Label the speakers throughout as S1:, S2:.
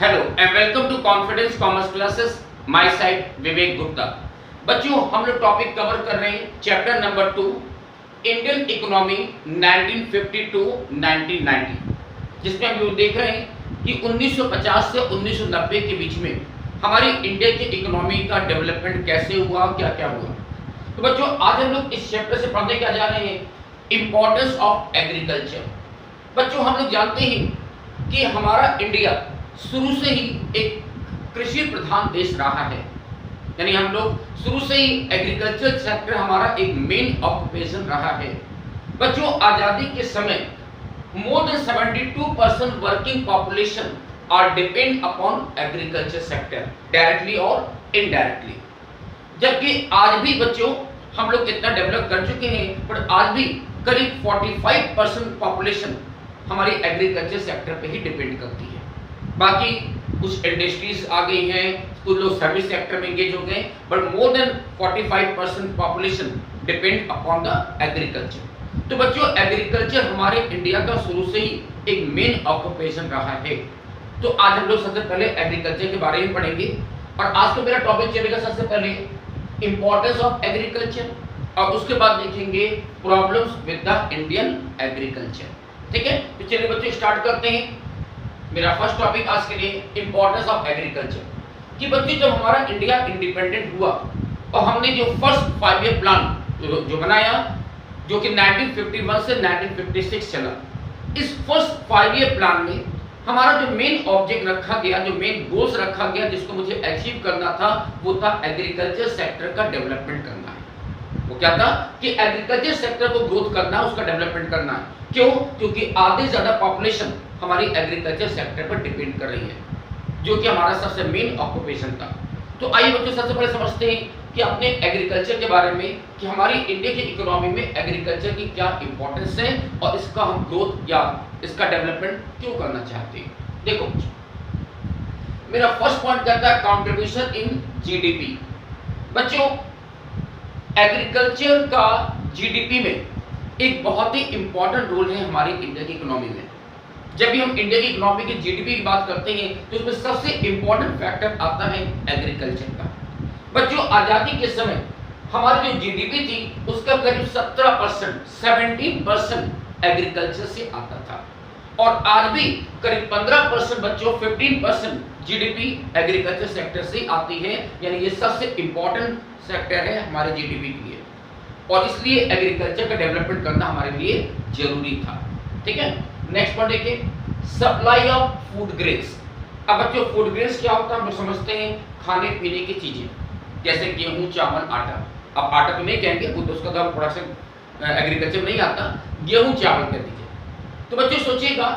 S1: Hello and welcome to confidence commerce classes. My side Vivek Gupta. बच्चों, हम लोग टॉपिक कवर कर रहे हैं चैप्टर नंबर 2 इंडियन इकोनॉमी 1950-1990, जिसमें हम लोग देख रहे हैं कि 1950 से 1990 के बीच में हमारी इंडिया की इकोनॉमी का डेवलपमेंट कैसे हुआ, क्या क्या हुआ। तो बच्चों, आज हम लोग इस चैप्टर से पढ़ने क्या जा रहे हैं, इंपॉर्टेंस ऑफ एग्रीकल्चर। बच्चों, हम लोग जानते हैं कि हमारा इंडिया शुरू से ही एक कृषि प्रधान देश रहा है, यानी हम लोग शुरू से ही एग्रीकल्चर सेक्टर हमारा एक मेन ऑक्यूपेशन रहा है। बच्चों, आजादी के समय more than 72% working population are depend upon agriculture sector, directly और इनडायरेक्टली। जबकि आज भी बच्चों हम लोग इतना डेवलप कर चुके हैं, पर आज भी करीब 45% पॉपुलेशन हमारी एग्रीकल्चर सेक्टर पे ही डिपेंड करती है। बाकी कुछ इंडस्ट्रीज आ गई हैं, कुछ लोग सर्विस सेक्टर में एंगेज हो गए, but more than 45% population depend upon the agriculture. तो बच्चों, एग्रीकल्चर हमारे इंडिया का शुरू से ही एक मेन ऑक्यूपेशन रहा है। तो आज हम लोग सबसे पहले एग्रीकल्चर के बारे में पढ़ेंगे, और आज तो मेरा टॉपिक चलेगा सबसे पहले इंपॉर्टेंस ऑफ एग्रीकल्चर, और उसके बाद देखेंगे problems with the Indian agriculture. ठीक है, तो चलिए बच्चों स्टार्ट करते हैं। मेरा फर्स्ट टॉपिक आज के लिए इंपॉर्टेंस ऑफ एग्रीकल्चर। कि बच्चों, जब हमारा इंडिया इंडिपेंडेंट हुआ और हमने जो फर्स्ट 5 ईयर प्लान जो बनाया, जो कि 1951 से 1956 चला, इस फर्स्ट 5 ईयर प्लान में हमारा जो मेन ऑब्जेक्ट रखा गया, जो मेन गोल्स रखा गया, जिसको मुझे अचीव करना था, वो था एग्रीकल्चर सेक्टर का डेवलपमेंट करना है। वो क्या था कि एग्रीकल्चर सेक्टर को ग्रोथ करना है, उसका डेवलपमेंट करना है। क्यों? क्योंकि आधे ज्यादा पॉपुलेशन हमारी एग्रीकल्चर सेक्टर पर डिपेंड कर रही है, जो कि हमारा सबसे मेन ऑक्यूपेशन था। तो आइए बच्चों, सबसे पहले समझते हैं कि अपने एग्रीकल्चर के बारे में, कि हमारी इंडिया की इकोनॉमी में एग्रीकल्चर की क्या इंपॉर्टेंस है और इसका हम ग्रोथ या इसका डेवलपमेंट क्यों करना चाहते हैं। देखो, मेरा फर्स्ट पॉइंट कहता है कंट्रीब्यूशन इन जीडीपी। बच्चों, एग्रीकल्चर का जीडीपी में एक बहुत ही इंपॉर्टेंट रोल है हमारी इंडिया की इकोनॉमी में। जब भी हम इंडिया की इकोनॉमी की जीडीपी की बात करते हैं, तो उसमें सबसे इंपॉर्टेंट फैक्टर आता है एग्रीकल्चर का। बच्चों, आजादी के समय हमारी जो जीडीपी थी, उसका करीब 17% एग्रीकल्चर से आता था, और आज भी करीब 15% बच्चों 15% जीडीपी एग्रीकल्चर सेक्टर से आती है। यानी ये सबसे इंपॉर्टेंट सेक्टर है हमारे जीडीपी के लिए, और इसलिए एग्रीकल्चर का डेवलपमेंट करना हमारे लिए जरूरी था। ठीक है, नेक्स्ट पॉइंट देखिए, सप्लाई ऑफ फूड ग्रेन्स। अब बच्चों, फूड ग्रेन्स क्या होता है, हम लोग समझते हैं खाने पीने की चीजें, जैसे गेहूं, चावल, आटा। अब आटा तो नहीं कहेंगे, वो तो उसका तो प्रोडक्शन एग्रीकल्चर में नहीं आता, गेहूं चावल कह दीजिए। तो बच्चों सोचिएगा,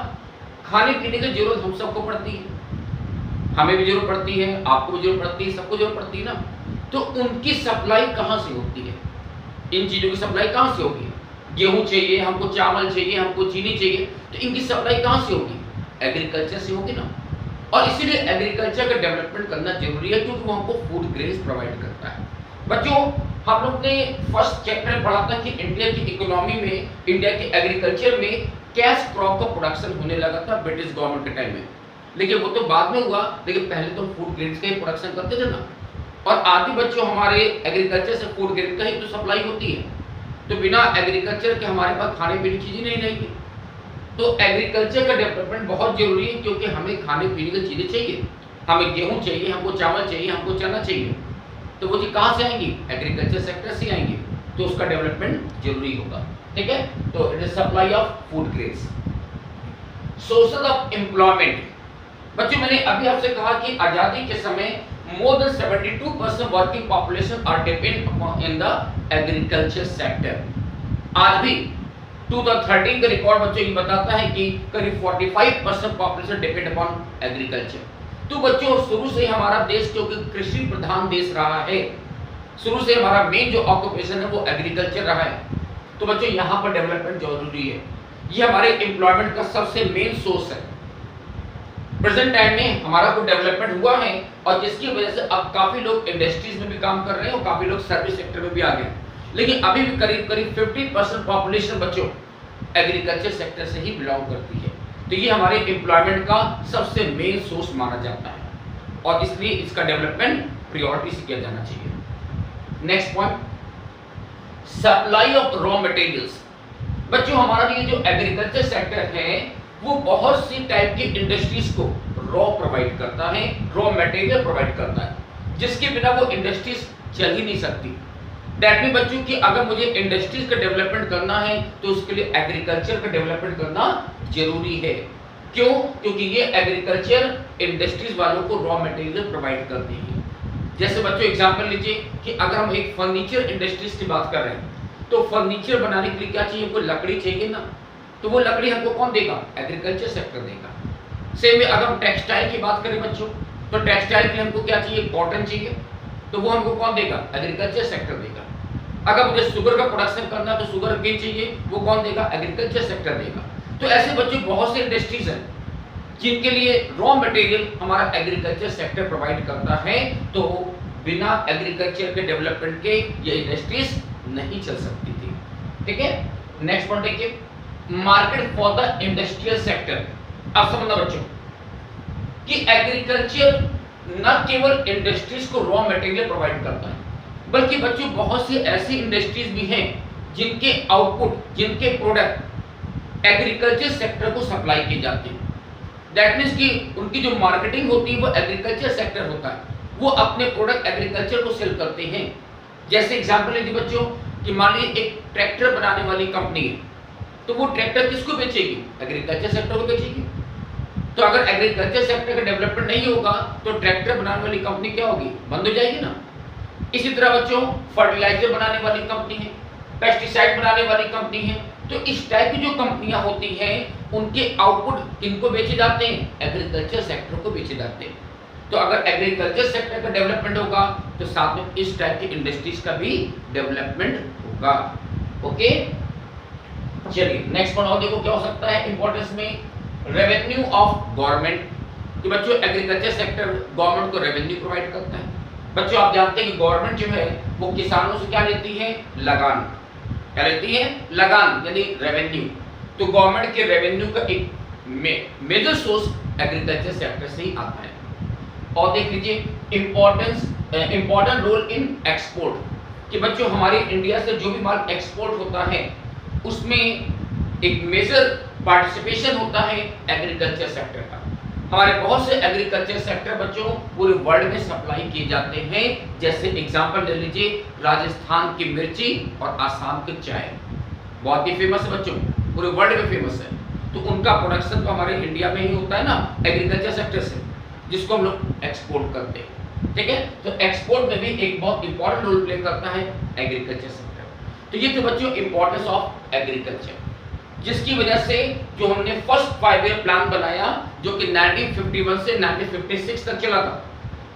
S1: खाने पीने की जरूरत हम सबको पड़ती है, हमें भी जरूरत पड़ती है, आपको भी जरूरत पड़ती है, सबको जरूरत पड़ती है ना। तो उनकी सप्लाई कहाँ से होती है, इन चीजों की सप्लाई कहाँ से होगी? गेहूं चाहिए हमको, चावल चाहिए हमको, चीनी चाहिए, तो इनकी सप्लाई कहाँ से होगी? एग्रीकल्चर से होगी ना। और इसीलिए एग्रीकल्चर का डेवलपमेंट करना जरूरी है, क्योंकि वो हमको फूड ग्रेन्स प्रोवाइड करता है। बच्चों, हम लोग ने फर्स्ट चैप्टर में पढ़ा था कि इंडिया की इकोनॉमी में, इंडिया के एग्रीकल्चर में कैश क्रॉप का प्रोडक्शन होने लगा था ब्रिटिश गवर्नमेंट के टाइम में, लेकिन वो तो बाद में हुआ, लेकिन पहले तो फूड ग्रेन्स का ही प्रोडक्शन करते थे ना। और आदि बच्चों, हमारे एग्रीकल्चर से फूड ग्रेन का ही तो सप्लाई होती है, तो बिना एग्रीकल्चर के हमारे पास खाने पीने की चीजें नहीं रहेगी। तो एग्रीकल्चर का डेवलपमेंट बहुत जरूरी है, क्योंकि हमें खाने पीने की चीजें चाहिए, हमें गेहूं चाहिए, हमको चावल चाहिए, हमको चना चाहिए, तो वो चीज कहाँ से आएंगी? एग्रीकल्चर सेक्टर से आएंगी, तो उसका डेवलपमेंट जरूरी होगा। ठीक है, तो it is supply of food grains. Sources of employment. बच्चों, मैंने अभी आपसे कहा कि आजादी के समय more than 72% working population are depend upon in the agriculture sector। आज भी 2013 का रिकॉर्ड बच्चों ये बताता है कि करीब 45% पॉपुलेशन डिपेंड अपॉन एग्रीकल्चर। तो बच्चों, शुरू से हमारा देश क्योंकि कृषि प्रधान देश रहा है, शुरू से हमारा मेन जो ऑक्यूपेशन है वो एग्रीकल्चर रहा है। तो बच्चों, यहाँ पर डेवलपमेंट जरूरी है, ये हमारे एम्प्लॉयमेंट का सबसे मेन सोर्स है। प्रेजेंट टाइम में हमारा कुछ डेवलपमेंट हुआ है, और जिसकी वजह से अब काफी लोग इंडस्ट्रीज में भी काम कर रहे हैं और काफी लोग सर्विस सेक्टर में भी आ गए, लेकिन अभी भी करीब 50% पॉपुलेशन बच्चों एग्रीकल्चर सेक्टर से ही बिलोंग करती है। तो ये हमारे एम्प्लॉयमेंट का सबसे मेन सोर्स माना जाता है और इसलिए इसका डेवलपमेंट प्रायोरिटी से किया जाना चाहिए। Next point, supply of raw materials. बच्चों हमारा ये जो एग्रीकल्चर सेक्टर है वो बहुत सी टाइप की इंडस्ट्रीज को रॉ प्रोवाइड करता है, रॉ मटेरियल प्रोवाइड करता है, जिसके बिना वो इंडस्ट्रीज चल ही नहीं सकती। दैट मीन बच्चों कि अगर मुझे इंडस्ट्रीज का डेवलपमेंट करना है तो उसके लिए एग्रीकल्चर का डेवलपमेंट करना जरूरी है। क्यों? क्योंकि ये एग्रीकल्चर इंडस्ट्रीज वालों को रॉ मटेरियल प्रोवाइड करती है। जैसे बच्चों एग्जांपल लीजिए कि अगर हम एक फर्नीचर इंडस्ट्रीज की बात कर रहे हैं तो फर्नीचर बनाने के लिए क्या चाहिए? कोई लकड़ी चाहिए ना, तो वो लकड़ी हमको कौन देगा? एग्रीकल्चर सेक्टर देगा। सेम में अगर हम टेक्सटाइल की बात करें बच्चों, तो टेक्सटाइल के लिए हमको क्या चाहिए? कॉटन चाहिए, तो वो हमको कौन देगा? एग्रीकल्चर सेक्टर देगा। अगर मुझे शुगर का प्रोडक्शन करना है तो शुगर केन चाहिए, वो कौन देगा? एग्रीकल्चर सेक्टर देगा। तो ऐसे बच्चों बहुत से इंडस्ट्रीज हैं जिनके लिए रॉ मटेरियल हमारा एग्रीकल्चर सेक्टर प्रोवाइड करता है, तो बिना एग्रीकल्चर के डेवलपमेंट के ये इंडस्ट्रीज नहीं चल सकती थी। ठीक है, नेक्स्ट पॉइंट देखिए, market for the industrial sector. अब समझना बच्चों कि एग्रीकल्चर न केवल इंडस्ट्रीज को रॉ मटेरियल प्रोवाइड करता है, बल्कि बच्चों बहुत सी ऐसी इंडस्ट्रीज भी हैं जिनके आउटपुट, जिनके प्रोडक्ट एग्रीकल्चर सेक्टर को सप्लाई किए जाते हैं। दैट मीन्स कि उनकी जो मार्केटिंग होती है वो एग्रीकल्चर सेक्टर होता है, वो अपने प्रोडक्ट एग्रीकल्चर को सेल करते हैं। जैसे एग्जांपल लीजिए बच्चों कि मान लीजिए एक ट्रैक्टर बनाने वाली कंपनी है, तो वो ट्रैक्टर किसको बेचेगी? एग्रीकल्चर सेक्टर को बेचेगी। तो अगर एग्रीकल्चर सेक्टर का डेवलपमेंट नहीं होगा तो ट्रैक्टर बनाने वाली कंपनी क्या होगी? बंद हो जाएगी ना। इसी तरह बच्चों फर्टिलाइजर बनाने वाली कंपनी है, पेस्टिसाइड बनाने वाली कंपनी है, तो इस टाइप की जो कंपनियां होती हैं उनके आउटपुट किनको बेचे जाते हैं? एग्रीकल्चर सेक्टर को बेचे जाते हैं। तो अगर एग्रीकल्चर सेक्टर का डेवलपमेंट होगा तो साथ में इस टाइप की इंडस्ट्रीज का भी डेवलपमेंट होगा। ओके, चलिए नेक्स्ट पॉइंट और देखो क्या हो सकता है इंपॉर्टेंस में, रेवेन्यू ऑफ गवर्नमेंट। कि बच्चों एग्रीकल्चर सेक्टर गवर्नमेंट को रेवेन्यू प्रोवाइड करता है। बच्चों आप जानते हैं कि गवर्नमेंट जो है वो किसानों से क्या लेती है? लगान। क्या लेती है? लगान, यानी रेवेन्यू। तो गवर्नमेंट के रेवेन्यू का एक मेजर सोर्स एग्रीकल्चर सेक्टर से ही आता है। और देख लीजिए इंपॉर्टेंट रोल इन एक्सपोर्ट। कि बच्चों हमारे इंडिया से जो भी माल एक्सपोर्ट होता है उसमें एक मेजर पार्टिसिपेशन होता है एग्रीकल्चर सेक्टर का। हमारे बहुत से एग्रीकल्चर सेक्टर बच्चों पूरे वर्ल्ड में सप्लाई किए जाते हैं। जैसे एग्जांपल ले लीजिए राजस्थान की मिर्ची और आसाम की चाय, बहुत ही फेमस है बच्चों, पूरे वर्ल्ड में फेमस है। तो उनका प्रोडक्शन तो हमारे इंडिया में ही होता है ना एग्रीकल्चर सेक्टर से, जिसको हम लोग एक्सपोर्ट करते हैं। ठीक है, तो एक्सपोर्ट में भी एक बहुत इंपॉर्टेंट रोल प्ले करता है एग्रीकल्चर सेक्टर। तो ये तो बच्चों इंपॉर्टेंस ऑफ एग्रीकल्चर, जिसकी वजह से जो हमने फर्स्ट 5 ईयर प्लान बनाया जो कि 1951 से 1956 तक चला था,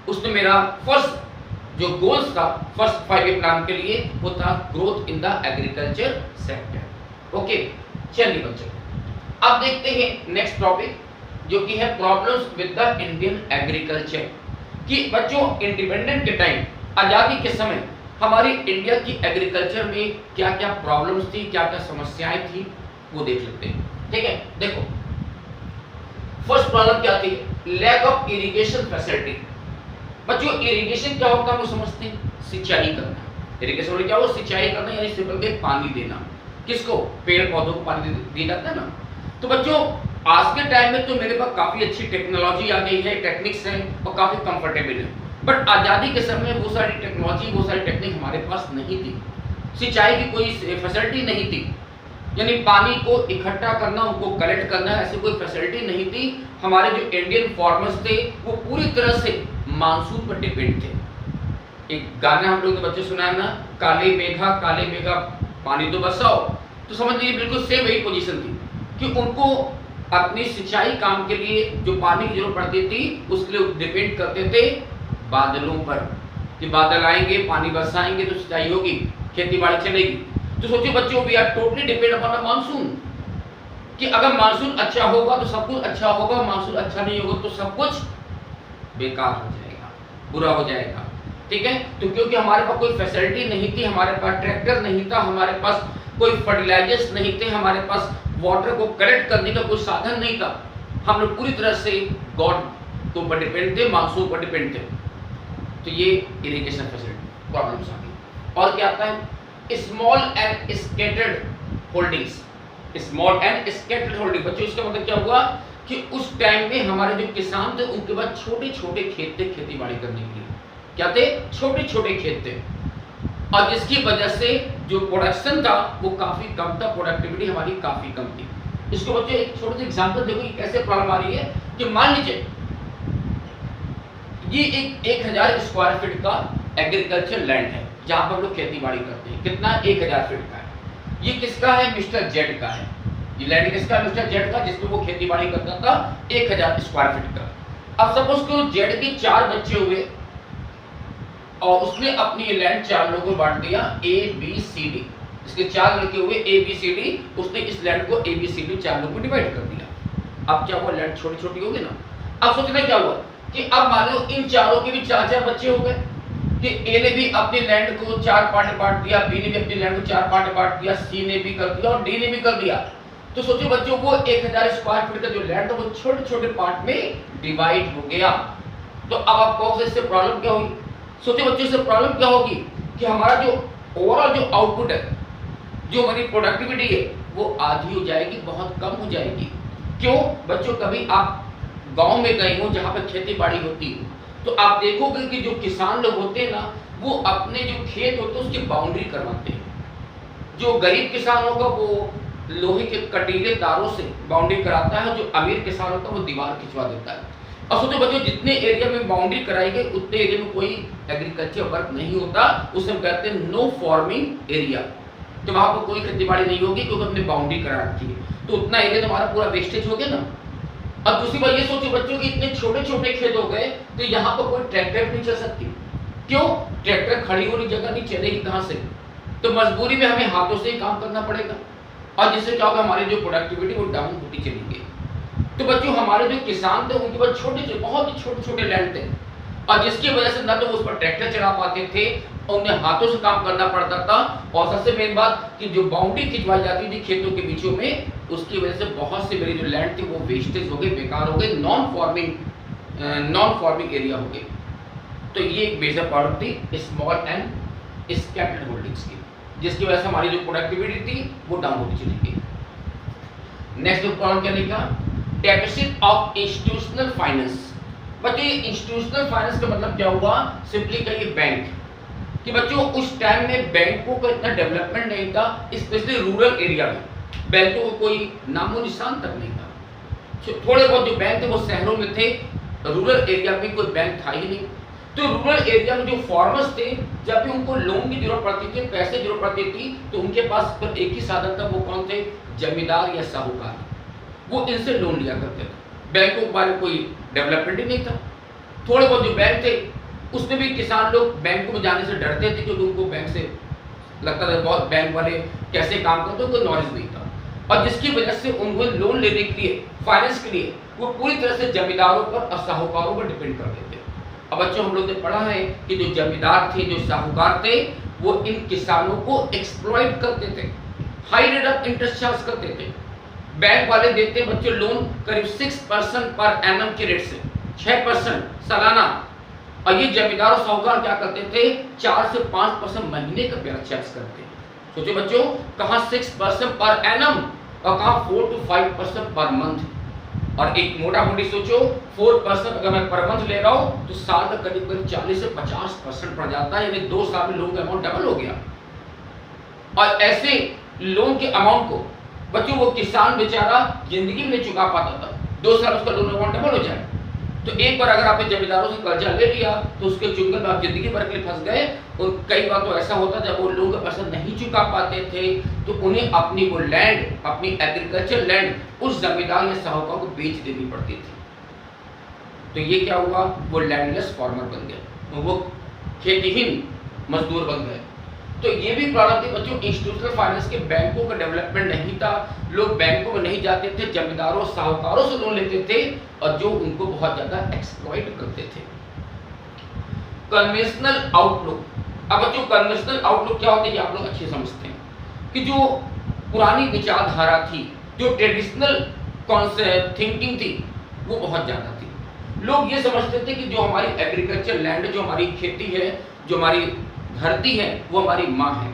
S1: उसमें मेरा फर्स्ट जो गोल्स था फर्स्ट 5 ईयर प्लान के लिए वो था growth in the agriculture sector. Okay, चलिए बच्चों अब देखते हैं नेक्स्ट टॉपिक जो कि है problems with the Indian agriculture. कि बच्चों इंडिपेंडेंट के टाइम, आजादी के समय हमारी इंडिया की एग्रीकल्चर में क्या क्या प्रॉब्लम्स थी, क्या क्या समस्याएं थी, वो देख लेते हैं। ठीक है, देखो फर्स्ट प्रॉब्लम क्या थी? Lack of irrigation facility. बच्चों इरिगेशन क्या होता है हम समझते हैं, सिंचाई करना। इरिगेशन मतलब क्या हो? सिंचाई करना, यानी सिंपल के पानी देना। किसको? पेड़ पौधों को पानी दिया जाता है ना। तो बच्चों आज के टाइम में तो मेरे पास काफी अच्छी टेक्नोलॉजी आ गई है, टेक्निक्स हैं और काफी कंफर्टेबल है, बट आजादी के समय वो सारी टेक्नोलॉजी, वो सारी टेक्निक हमारे पास नहीं थी। सिंचाई की कोई फैसिलिटी नहीं थी, यानी पानी को इकट्ठा करना, उनको कलेक्ट करना, ऐसी कोई फैसिलिटी नहीं थी। हमारे जो इंडियन फार्मर्स थे वो पूरी तरह से मानसून पर डिपेंड थे। एक गाना हम लोग ने बच्चे सुना है ना, काले मेघा पानी तो बरसाओ। तो समझ लीजिए बिल्कुल सेम वही पोजीशन थी कि उनको अपनी सिंचाई काम के लिए जो पानी की जरूरत पड़ती थी उसके लिए डिपेंड करते थे बादलों पर, कि बादल आएंगे, पानी बरसाएंगे तो सिंचाई होगी, खेती बाड़ी चलेगी। तो सोचिए बच्चों we are totally depend upon monsoon, कि अगर मानसून अच्छा होगा तो सब कुछ अच्छा होगा, मानसून अच्छा नहीं होगा तो सब कुछ बेकार हो जाएगा, बुरा हो जाएगा। ठीक है, तो क्योंकि हमारे पास कोई फैसिलिटी नहीं थी, हमारे पास ट्रैक्टर नहीं था, हमारे पास कोई फर्टिलाइजर्स नहीं थे, हमारे पास वाटर को कलेक्ट करने का कोई साधन नहीं था, हम लोग पूरी तरह से गॉड के ऊपर डिपेंड थे, मानसून पर डिपेंड थे। तो ये इरिगेशन फैसिलिटी प्रॉब्लम्स आ गई। और क्या आता है, small and scattered holdings. Small and scattered holding, बच्चों इसका मतलब क्या हुआ कि उस टाइम में हमारे जो किसान थे उनके पास छोटे छोटे खेत थे खेती बाड़ी करने के लिए। क्या थे, छोटे छोटे खेत थे, और जिसकी वजह से जो प्रोडक्शन था वो काफी कम था, प्रोडक्टिविटी हमारी काफी कम थी। इसको बच्चों एक छोटे से एग्जांपल देखो ये कैसे प्रॉब्लम आ रही है कि मान लीजिए ये एक 1000 स्क्वायर फीट का एग्रीकल्चर लैंड है जहां पर हम लोग खेती बाड़ी करते हैं। कितना, 1000 फीट का है। ये किसका है, मिस्टर जेड का है। ये लैंड किसका है, मिस्टर जेड का, जिसमें वो खेती बाड़ी करता था 1000 स्क्वायर फीट का। अब सपोज को जेड के 4 बच्चे हुए और उसने अपनी ये लैंड 4 लोगों को बांट दिया, ए बी सी डी। इसके 4 लड़के हुए ए बी सी डी, उसने इस लैंड को ए बी सी डी 4 लोगों को डिवाइड कर दिया। अब क्या हुआ, लैंड छोटी छोटी होगी ना। अब सोचना क्या हुआ कि अब मान लो इन चारों के भी 4-4 बच्चे हो गए कि ए ने भी अपने लैंड को 4 पार्ट बांट दिया, बी ने भी अपने लैंड को 4 पार्ट बांट दिया, सी ने भी कर दिया और डी ने भी कर दिया। तो सोचो बच्चों को 1000 स्क्वायर फीट का जो लैंड था वो छोटे छोटे पार्ट में डिवाइड हो गया। तो अब आप कहोगे इससे प्रॉब्लम क्या होगी। सोचो बच्चों इससे प्रॉब्लम क्या होगी कि हमारा जो ओवरऑल जो आउटपुट है, जो हमारी प्रोडक्टिविटी है वो आधी हो जाएगी, बहुत कम हो जाएगी। क्यों बच्चों, कभी आप गांव में गए हो जहां पर खेती बाड़ी होती है तो आप देखोगे कि जो किसान लोग होते हैं ना वो अपने जो खेत होते हैं उसकी बाउंड्री करवाते हैं। जो गरीब किसान होगा वो लोहे के कटीले तारों से बाउंड्री कराता है, जो अमीर किसान होता है वो दीवार खिंचवा देता है। और सोचो बच्चों जितने एरिया में बाउंड्री कराई गई उतने एरिया में कोई एग्रीकल्चर वर्क नहीं होता, उसे हम कहते हैं नो फार्मिंग एरिया। तो वहां पर कोई खेती बाड़ी नहीं होगी क्योंकि हमने बाउंड्री करा रखी है, तो उतना एरिया तो हमारा पूरा वेस्टेज हो गया ना। अब दूसरी बात ये सोचो बच्चों कि इतने छोटे छोटे खेत हो गए तो यहाँ पर कोई ट्रैक्टर नहीं चल सकती। क्यों, ट्रैक्टर खड़ी होने जगह नहीं चलेगी कहाँ से, तो मजबूरी में हमें हाथों से ही काम करना पड़ेगा और जिससे क्या होगा हमारी जो प्रोडक्टिविटी वो डाउन होती चली गई। तो बच्चों हमारे जो किसान थे उनके पास छोटे बहुत ही छोटे छोटे लैंड थे और जिसकी वजह से ना तो उस पर ट्रैक्टर चला पाते थे और उन्हें हाथों से काम करना पड़ता था। और सबसे मेन बात कि जो बाउंड्री खिंचवाई जाती थी खेतों के बीचों में उसकी वजह से बहुत से मेरी जो लैंड थी वो वेस्टेज हो गई, बेकार हो गई, नॉन फार्मिंग एरिया हो गई। तो ये एक मेजर प्रॉब्लम थी स्मॉल एंड स्कैटर्ड होल्डिंग्स की, जिसकी वजह से हमारी जो प्रोडक्टिविटी थी वो डाउन होती चली गई। नेक्स्ट प्रॉब्लम क्या लिखा, डेफिसिट ऑफ इंस्टीट्यूशनल फाइनेंस। बच्चों ये इंस्टीट्यूशनल फाइनेंस का मतलब क्या हुआ, सिंपली कहिए बैंक। कि बच्चों उस टाइम में बैंकों का इतना डेवलपमेंट नहीं था, स्पेशली रूरल एरिया में बैंकों को कोई नामो निशान तक नहीं था। थोड़े बहुत जो बैंक थे वो शहरों में थे, रूरल एरिया में कोई बैंक था ही नहीं। तो रूरल एरिया में जो फार्मर्स थे जब भी उनको लोन की जरूरत पड़ती थी, पैसे की जरूरत पड़ती थी, तो उनके पास पर एक ही साधन था, वो कौन थे, जमींदार या साहूकार। वो इनसे लोन लिया करते थे। बैंकों के बारे में कोई डेवलपमेंट ही नहीं था। थोड़े बहुत जो बैंक थे उसमें भी किसान लोग बैंकों में जाने से डरते थे क्योंकि उनको बैंक से लगता था बहुत बैंक वाले कैसे काम करते हैं, उनको नॉलेज नहीं था। और जिसकी वजह से उनको लोन लेने के लिए, फाइनेंस के लिए वो पूरी तरह से जमींदारों पर और साहूकारों पर डिपेंड करते थे। अब बच्चों हम लोग ने पढ़ा है कि जो जमींदार थे, जो साहूकार थे, वो इन किसानों को एक्सप्लॉइट करते थे, high rate of interest charge करते थे। बैंक वाले देते बच्चों लोन करीब 6% पर एनम के रेट से, 6% सालाना। और ये जमींदार और साहूकार क्या करते थे, 4 से 5% महीने का ब्याज चार्ज करते। सोचो बच्चों कहाँ 6% पर एनम और कहाँ 4 to 5% पर मंथ। और एक मोटा मोटी सोचो 4% अगर मैं पर मंथ ले रहा हूँ तो साल का करीब करीब 40 से 50% पड़ जाता है, यानी 2 साल में लोन का अमाउंट डबल हो गया। और ऐसे लोन के अमाउंट को बच्चों वो किसान बेचारा जिंदगी में नहीं चुका पाता था, 2 साल उसका लोन अमाउंट डबल हो जाए। तो एक बार अगर आपने जमींदारों से कर्जा ले लिया तो उसके चुंगल में आप जिंदगी भर के लिए फंस गए। और कई बार तो ऐसा होता जब वो लोग पैसा नहीं चुका पाते थे तो उन्हें अपनी वो लैंड, अपनी एग्रीकल्चर लैंड उस जमींदार या साहूकार को बेच देनी पड़ती थी। तो ये क्या हुआ, वो लैंडलेस फार्मर बन गए, तो वो खेतीहीन मजदूर बन गए। तो ये भी प्रॉब्लम थी बच्चों, इंस्टीट्यूशनल फाइनेंस के बैंकों का डेवलपमेंट नहीं था, लोग बैंकों में नहीं जाते थे, जमींदारों साहूकारों से लोन लेते थे और जो उनको बहुत ज्यादा एक्सप्लॉइट करते थे। Conventional outlook. अब बच्चों कन्वेंशनल आउटलुक क्या होता है ये आप लोग अच्छे समझते हैं कि जो पुरानी विचारधारा थी, जो ट्रेडिशनल थिंकिंग थी, वो बहुत ज़्यादा थी। लोग ये समझते थे कि जो हमारी एग्रीकल्चर लैंड, जो हमारी खेती है, जो हमारी धरती है, वो हमारी माँ है।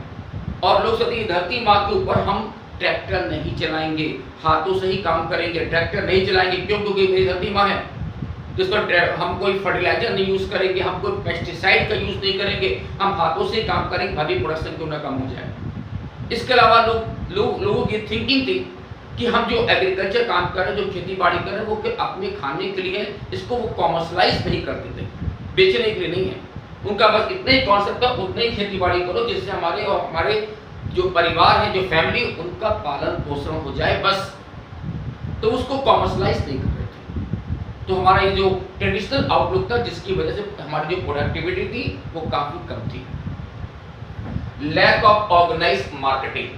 S1: और लोग सोचते हैं धरती माँ के ऊपर हम ट्रैक्टर नहीं चलाएंगे, हाथों से ही काम करेंगे, ट्रैक्टर नहीं चलाएंगे। क्यों? क्योंकि मेरी धरती माँ है, जिस पर हम कोई फर्टिलाइजर नहीं यूज़ करेंगे, हम कोई पेस्टिसाइड का यूज़ नहीं करेंगे, हम हाथों से काम करेंगे, भाभी प्रोडक्शन क्यों ना कम हो जाए। इसके अलावा लोगों की थिंकिंग थी कि हम जो एग्रीकल्चर काम कर रहे हैं, जो खेती बाड़ी कर रहे हैं, वो अपने खाने के लिए, इसको वो कॉमर्शलाइज नहीं करते थे, बेचने के लिए नहीं है। उनका बस इतना ही कॉन्सेप्ट था, उतना ही खेती बाड़ी करो जिससे हमारे और हमारे जो परिवार है, जो फैमिली, उनका पालन पोषण हो जाए बस। तो उसको कॉमर्शलाइज नहीं कर रहे थे। तो हमारा ये जो ट्रेडिशनल आउटलुक था, जिसकी वजह से हमारी जो प्रोडक्टिविटी थी वो काफ़ी कम थी। Lack of organised marketing.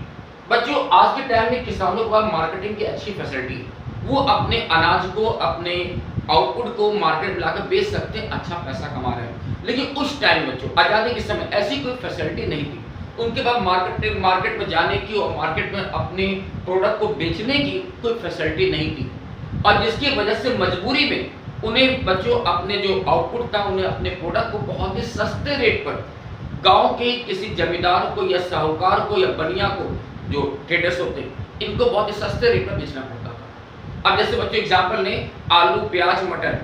S1: बच्चों, आज के टाइम में किसानों के पास मार्केटिंग की अच्छी फैसिलिटी है, वो अपने अनाज को, अपने आउटपुट को मार्केट में लाकर बेच सकते हैं, अच्छा पैसा कमा रहे हैं। लेकिन उस टाइम बच्चों, आज़ादी के समय ऐसी कोई फैसिलिटी नहीं थी। उनके पास मार्केट में जाने की और मार्केट में अपने प्रोडक्ट को बेचने की कोई फैसिलिटी नहीं थी, और जिसकी वजह से मजबूरी में उन्हें बच्चों अपने जो आउटपुट था, उन्हें अपने प्रोडक्ट को बहुत ही सस्ते रेट पर गांव के किसी जमींदार को या साहूकार को या बनिया को, जो ट्रेडर्स होते हैं, इनको बहुत ही सस्ते रेट पर बेचना पड़ता था। अब जैसे बच्चों एग्जाम्पल ने आलू, प्याज, मटर,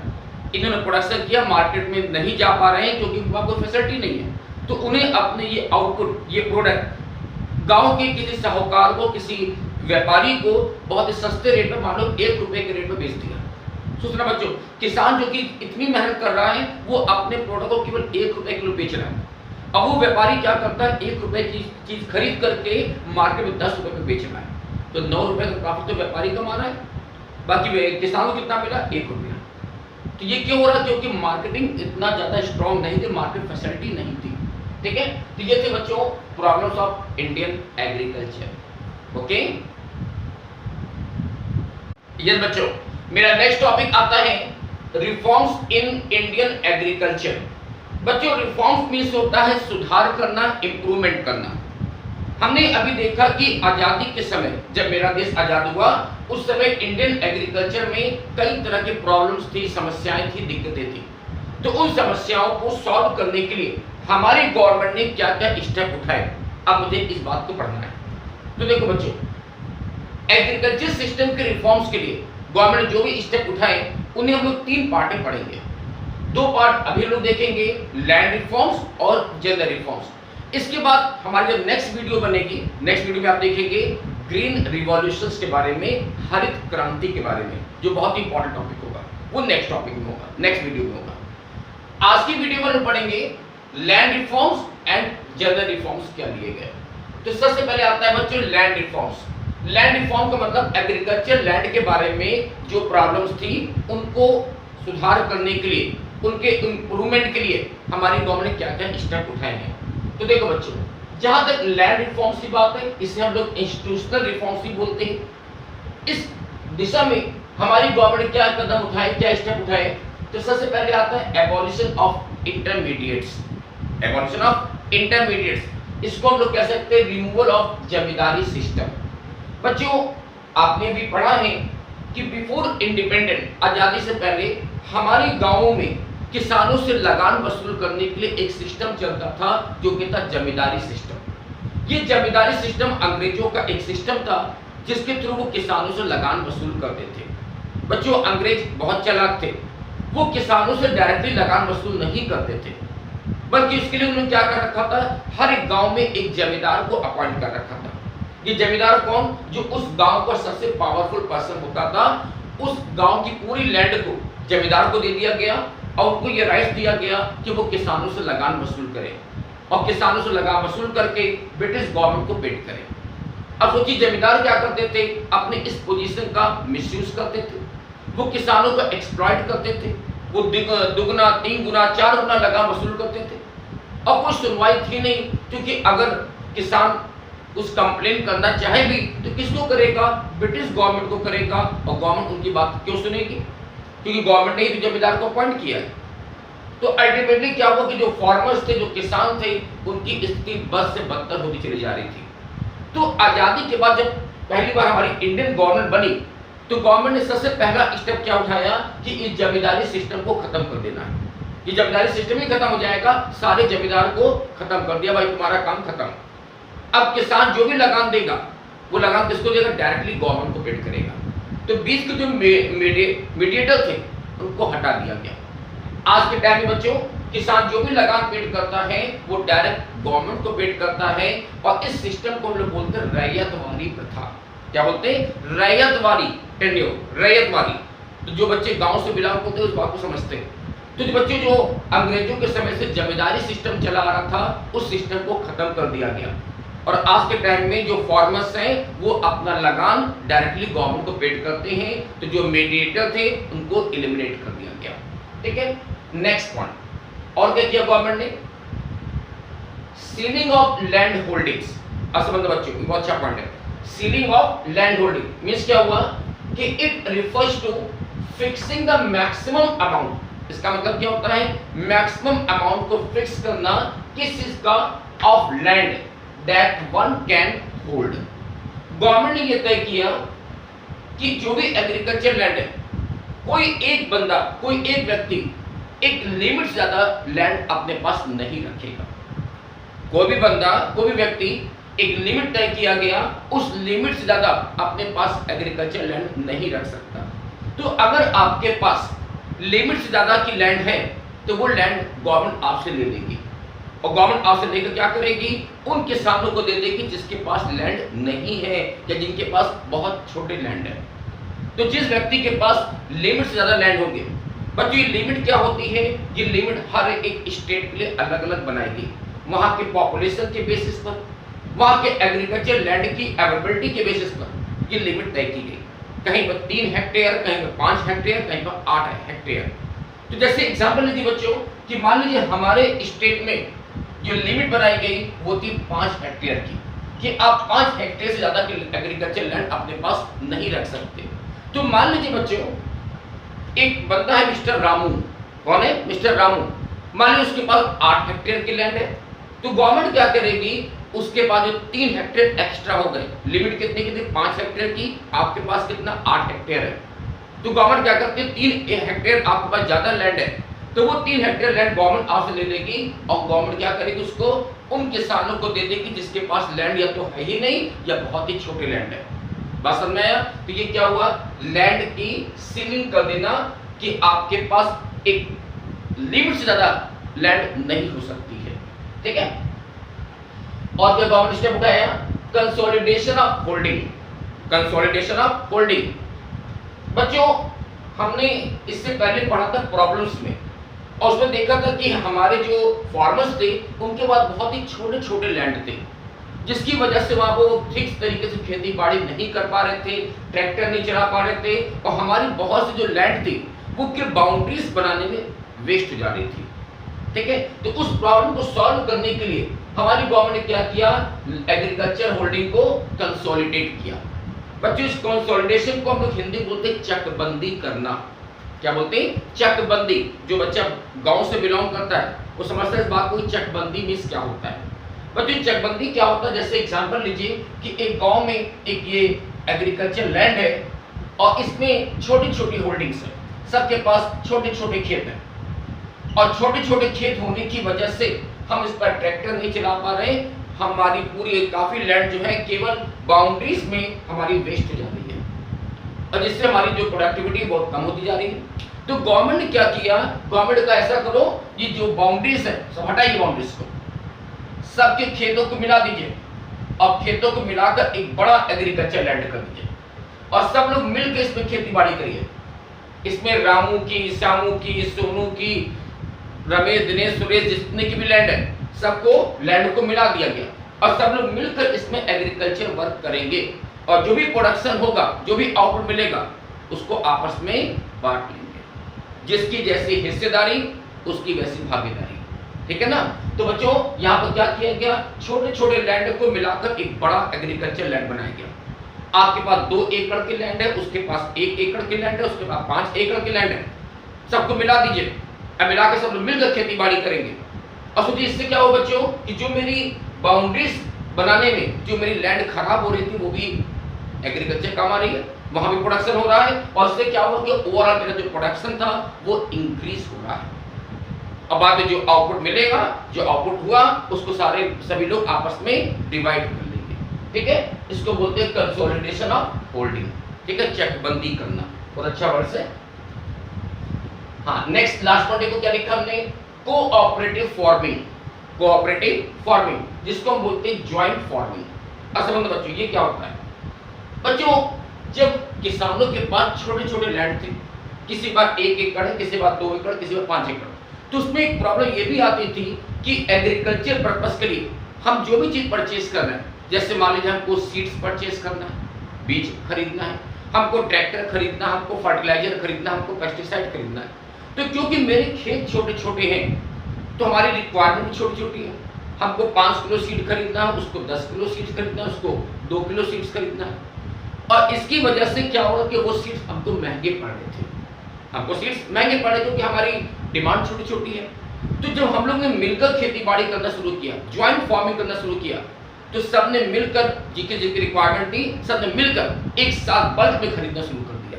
S1: इन्होंने प्रोडक्शन किया, मार्केट में नहीं जा पा रहे हैं क्योंकि वहाँ कोई फैसिलिटी नहीं है। तो उन्हें अपने ये आउटपुट, ये प्रोडक्ट गांव के किसी साहूकार को, किसी व्यापारी को बहुत ही सस्ते रेट पर, मान लो 1 रुपए के रेट पर बेच दिया। सोचना बच्चों, किसान जो कि इतनी मेहनत कर रहा है, वो अपने प्रोडक्ट को केवल 1 रुपए किलो बेच रहा है। अब वो व्यापारी क्या करता है, 1 रुपए की चीज खरीद करके मार्केट में 10 रुपए में बेच रहा है। तो 9 रुपए का प्रॉफिट तो व्यापारी कमा रहा है, बाकी किसान को कितना मिला, 1 रुपया। तो ये क्यों हो रहा है? क्योंकि मार्केटिंग इतना ज्यादा स्ट्रॉन्ग नहीं थी, मार्केट फैसिलिटी नहीं थी। ठीक है, तो ये थे बच्चों problems of Indian agriculture. Okay, yes बच्चों, मेरा नेक्स्ट टॉपिक आता है रिफॉर्म्स इन इंडियन एग्रीकल्चर। बच्चों, रिफॉर्म्स मीन्स होता है सुधार करना, इंप्रूवमेंट करना। हमने अभी देखा कि आजादी के समय, जब मेरा देश आजाद हुआ, उस समय इंडियन एग्रीकल्चर में कई तरह की प्रॉब्लम्स थी, समस्याएं थी, दिक्कतें थी। तो उन समस्याओं को सॉल्व करने के लिए हमारी गवर्नमेंट ने क्या क्या स्टेप उठाए, अब मुझे इस बात को पढ़ना है। तो देखो बच्चों, एग्रीकल्चर सिस्टम के रिफॉर्म्स के लिए गवर्नमेंट ने जो भी स्टेप उठाए, उन्हें हम लोग 3 पार्ट में पढ़ेंगे। 2 पार्ट अभी लोग देखेंगे, लैंड रिफॉर्म्स और जेंडर रिफॉर्म्स। इसके बाद हमारी जो नेक्स्ट वीडियो बनेगी, नेक्स्ट वीडियो में आप देखेंगे ग्रीन रिवॉल्यूशंस के बारे में, हरित क्रांति के बारे में, जो बहुत ही इंपॉर्टेंट टॉपिक होगा। वो नेक्स्ट टॉपिक में होगा, नेक्स्ट वीडियो में होगा। आज की वीडियो में हम पढ़ेंगे land reforms and gender reforms क्या लिए गए। तो सबसे पहले आता है बच्चों लैंड रिफॉर्म्स। लैंड रिफॉर्म का मतलब एग्रीकल्चर लैंड के बारे में जो प्रॉब्लम्स थी, उनको सुधार करने के लिए, उनके इंप्रूवमेंट के लिए हमारी गवर्नमेंट ने क्या क्या स्टेप उठाए हैं। तो देखो बच्चों, जहां तक लैंड रिफॉर्म्स की बात है, इसे हम लोग इंस्टीट्यूशनल रिफॉर्म्स भी बोलते हैं। इस दिशा में हमारी गवर्नमेंट ने क्या कदम उठाए, क्या स्टेप उठाए। तो सबसे पहले आता है abolition of intermediates. Abolition of intermediates, इसको हम लोग कह सकते हैं रिमूवल ऑफ जमींदारी सिस्टम। बच्चों, आपने भी पढ़ा है कि बिफोर इंडिपेंडेंट, आजादी से पहले हमारे गांवों में किसानों से लगान वसूल करने के लिए एक सिस्टम चलता था, जो कि था जमींदारी सिस्टम। ये जमींदारी सिस्टम अंग्रेजों का एक सिस्टम था, जिसके थ्रू वो किसानों से लगान वसूल करते थे। बच्चों, अंग्रेज बहुत चालाक थे, वो किसानों से डायरेक्टली लगान वसूल नहीं करते थे, बल्कि उसके लिए उन्होंने क्या कर रखा था, हर एक गांव में एक जमींदार को अपॉइंट कर रखा था। ये जमींदार कौन? जो उस गांव का सबसे पावरफुल पर्सन होता था। उस गांव की पूरी लैंड को जमींदार को दे दिया गया, और उनको ये राइट दिया गया कि वो किसानों से लगान वसूल करें, और किसानों से लगान वसूल करके ब्रिटिश गवर्नमेंट को पेड करें। अब सोचिए, जमींदार क्या करते थे, अपने इस पोजीशन का मिसयूज करते थे, वो किसानों को एक्सप्लॉइट करते थे, वो दुगना, 3 गुना, 4 गुना लगान वसूल करते थे, और कोई सुनवाई थी नहीं। क्योंकि अगर किसान उस कंप्लेन करना चाहे भी तो किसको करेगा, ब्रिटिश गवर्नमेंट को करेगा, और गवर्नमेंट उनकी बात क्यों सुनेगी, क्योंकि गवर्नमेंट ने ही जमींदार को अपॉइंट किया है। तो अल्टीमेटली क्या हुआ कि जो फार्मर्स थे, जो किसान थे, उनकी स्थिति बद से बदतर होती चली जा रही थी। तो आजादी के बाद जब पहली बार हमारी इंडियन गवर्नमेंट बनी, तो गवर्नमेंट ने सबसे पहला स्टेप क्या उठाया कि इस जमींदारी सिस्टम को खत्म कर देना है। ये जमींदारी सिस्टम ही खत्म हो जाएगा, सारे जमींदार को खत्म कर दिया, भाई तुम्हारा काम खत्म। अब किसान जो भी लगान देगा, वो लगान किसको देगा? डायरेक्टली गवर्नमेंट को पेड करेगा। तो बीच के जो मीडिएटर थे उनको हटा दिया गया। आज के टाइम में बच्चों किसान जो भी लगान पेड करता है वो डायरेक्ट गवर्नमेंट को पेड करता है, और इस सिस्टम को हम लोग बोलते हैं रैयतवारी प्रथा। क्या बोलते हैं? रैयतवारी टेन्योर, रैयतवारी। तो जो बच्चे गांव से बिलोंग करते हैं उस बात को समझते हैं। तो जो बच्चे जो अंग्रेजों के समय से जमींदारी सिस्टम चला आ रहा था, उस सिस्टम को खत्म कर दिया गया, और आज के टाइम में जो फार्मर्स हैं वो अपना लगान डायरेक्टली गवर्नमेंट को पेड करते हैं। तो जो मीडिएटर थे उनको एलिमिनेट कर दिया गया। ठीक है, नेक्स्ट पॉइंट। और क्या किया गवर्नमेंट ने? Ceiling of land holdings. असंबंध बच्चों, बहुत अच्छा पॉइंट है। Ceiling of land holding means क्या हुआ कि it refers to fixing the maximum amount. इसका मतलब क्या होता है? मैक्सिमम अमाउंट को फिक्स करना किस चीज का? Of land that one can hold. Government ने यह तय किया कि जो भी एग्रीकल्चर लैंड है, कोई एक बंदा, कोई एक व्यक्ति एक लिमिट से ज्यादा लैंड अपने पास नहीं रखेगा। कोई भी बंदा, कोई भी व्यक्ति, एक लिमिट तय किया गया, उस लिमिट से ज्यादा अपने पास एग्रीकल्चर लैंड नहीं रख सकता। तो अगर आपके पास लिमिट से ज्यादा की लैंड है तो वो लैंड गवर्नमेंट आपसे ले लेगी, और गवर्नमेंट आपसे लेकर क्या करेगी? उन किसानों को दे देगी जिसके पास लैंड नहीं है या जिनके पास बहुत छोटे लैंड है। तो जिस व्यक्ति के पास लिमिट से ज्यादा लैंड होंगे, बच्चों ये लिमिट क्या होती है? ये लिमिट हर एक स्टेट के लिए अलग अलग बनाई गई, वहां के पॉपुलेशन के बेसिस पर, वहां के एग्रीकल्चर लैंड की अवेलेबिलिटी के बेसिस पर ये लिमिट तय की गई। कहीं पर 3 हेक्टेयर, कहीं पर 5 हेक्टेयर, कहीं पर 8 हेक्टेयर। तो जैसे एग्जाम्पल लीजिए बच्चों कि मान लीजिए हमारे स्टेट में जो लिमिट बनाई गई वो थी 5 हेक्टेयर की, कि आप 5 हेक्टेयर से ज्यादा की एग्रीकल्चर लैंड अपने पास नहीं रख सकते। तो मान लीजिए बच्चों एक बंदा है मिस्टर रामू। कौन है? मिस्टर रामू। मान लीजिए उसके पास 8 हेक्टेयर की लैंड है, तो गवर्नमेंट क्या करेगी? उसके पास जो 3 हेक्टेयर एक्स्ट्रा हो गए, लिमिट कितने की थी? 5 हेक्टेयर की, आपके पास कितना? 8 हेक्टेयर है। तो गवर्नमेंट क्या करती है? 3 हेक्टेयर आपके पास ज्यादा लैंड है, तो वो 3 हेक्टेयर लैंड गवर्नमेंट आपसे ले लेगी, और गवर्नमेंट क्या करेगी? उसको उन किसानों को दे देगी जिसके पास लैंड या तो है ही नहीं या बहुत ही छोटे लैंड है। बात समझ में आया? तो ये क्या हुआ? लैंड की सीलिंग कर देना कि आपके पास एक लिमिट से ज्यादा लैंड नहीं हो सकती है। ठीक है, और क्या गवर्नमेंट स्टेप उठाया? Consolidation of holding. Consolidation of holding बच्चों हमने इससे पहले पढ़ा था प्रॉब्लम्स में, और उसमें देखा था कि हमारे जो फार्मर्स थे उनके पास बहुत ही छोटे छोटे लैंड थे, जिसकी वजह से वहाँ वो फिक्स तरीके से खेती बाड़ी नहीं कर पा रहे थे, ट्रैक्टर नहीं चला पा रहे थे, और हमारी बहुत सी जो लैंड थी वो के बाउंड्रीज बनाने में वेस्ट हो जा रही थी। ठीक है, तो उस प्रॉब्लम को सॉल्व करने के लिए हमारी गवर्नमेंट ने क्या किया? एग्रीकल्चर होल्डिंग को कंसोलिडेट किया। बच्चों इस कंसोलिडेशन को हम लोग हिंदी बोलते हैं चकबंदी करना। क्या बोलते हैं? चकबंदी। जो बच्चा गांव से बिलोंग करता है वो समझता है इस बात को, चकबंदी मींस क्या होता है। बच्चों चकबंदी क्या होता है? जैसे एग्जांपल लीजिए कि एक गांव में एक ये एग्रीकल्चर लैंड है, और इसमें छोटी छोटी होल्डिंग्स है, सबके पास छोटे छोटे खेत हैं, और छोटे छोटे खेत होने की वजह से हम इस पर ट्रैक्टर नहीं चला पा रहे, हमारी पूरी काफी लैंड जो है केवल बाउंड्रीज में हमारी वेस्ट हो जा रही है, और जिससे हमारी जो प्रोडक्टिविटी बहुत कम होती जा रही है। तो गवर्नमेंट ने क्या किया? गवर्नमेंट का ऐसा करो, ये जो बाउंड्रीज है सब हटाइए, बाउंड्रीज को, सबके खेतों को मिला दीजिए, और खेतों को मिलाकर एक बड़ा एग्रीकल्चर लैंड कर दीजिए, और सब लोग मिलकर इसमें खेती बाड़ी करिए। इसमें रामू की, श्यामू की, सोनू की, रमेश, दिनेश, सुरेश, जितने की भी लैंड है सबको लैंड को मिला दिया गया, और सब लोग मिलकर इसमें एग्रीकल्चर वर्क करेंगे, और जो भी प्रोडक्शन होगा, जो भी आउटपुट मिलेगा उसको आपस में बांट लेंगे, जिसकी जैसी हिस्सेदारी उसकी वैसी भागीदारी। ठीक है ना? तो बच्चों यहाँ पर क्या किया गया? छोटे छोटे लैंड को मिलाकर एक बड़ा एग्रीकल्चर लैंड बनाया गया। आपके पास 2 एकड़ की लैंड है, उसके पास 1 एकड़ की लैंड है, उसके पास 5 एकड़ की लैंड है, सबको मिला दीजिए, अब मिला के सब लोग मिलकर खेती बाड़ी करेंगे। और सोचिए इससे क्या हो बच्चों कि जो मेरी बाउंड्रीज बनाने में जो मेरी लैंड खराब हो रही थी वो भी एग्रीकल्चर काम आ रही है, वहां भी प्रोडक्शन हो रहा है और इससे क्या हुआ कि ओवरऑल मेरा जो प्रोडक्शन था वो इंक्रीज हो रहा है। अब बाद में जो आउटपुट मिलेगा, जो आउटपुट हुआ उसको सभी लोग आपस में डिवाइड कर लेंगे, ठीक है। इसको बोलते हैं कंसोलिडेशन ऑफ होल्डिंग, ठीक है, चकबंदी करना, बहुत अच्छा वर्ड है। हाँ, नेक्स्ट लास्ट पॉइंट को क्या लिखा हमने, कोऑपरेटिव फार्मिंग, कोऑपरेटिव फार्मिंग जिसको हम बोलते हैं ज्वाइंट फार्मिंग। असल में बच्चों ये क्या होता है, बच्चों जब किसानों के पास छोटे छोटे लैंड थे, किसी बार 1 एकड़ है, किसी बार 2 एकड़, किसी बार 5 एकड़, तो उसमें एक प्रॉब्लम ये भी आती थी कि एग्रीकल्चर पर्पस के लिए हम जो भी चीज परचेज कर रहे हैं, जैसे मान लीजिए हमको सीड्स परचेज करना है, बीज खरीदना है, हमको ट्रैक्टर खरीदना, हमको फर्टिलाइजर खरीदना, हमको पेस्टिसाइड खरीदना है, तो क्योंकि मेरे खेत छोटे छोटे हैं तो हमारी रिक्वायरमेंट छोटी छोटी है, हमको 5 किलो सीड खरीदना है, उसको 10 किलो सीड्स खरीदना है, उसको 2 किलो सीड्स खरीदना है, और इसकी वजह से क्या होगा कि वो सीड्स हमको महंगे पड़ रहे थे, हमको सीड्स महंगे पड़े क्योंकि हमारी डिमांड छोटी छोटी है। तो जब हम लोग ने मिलकर खेती बाड़ी करना शुरू किया, ज्वाइंट फार्मिंग करना शुरू किया, तो सबने मिलकर जिनकी रिक्वायरमेंट थी सबने मिलकर एक साथ बल्क में खरीदना शुरू कर दिया।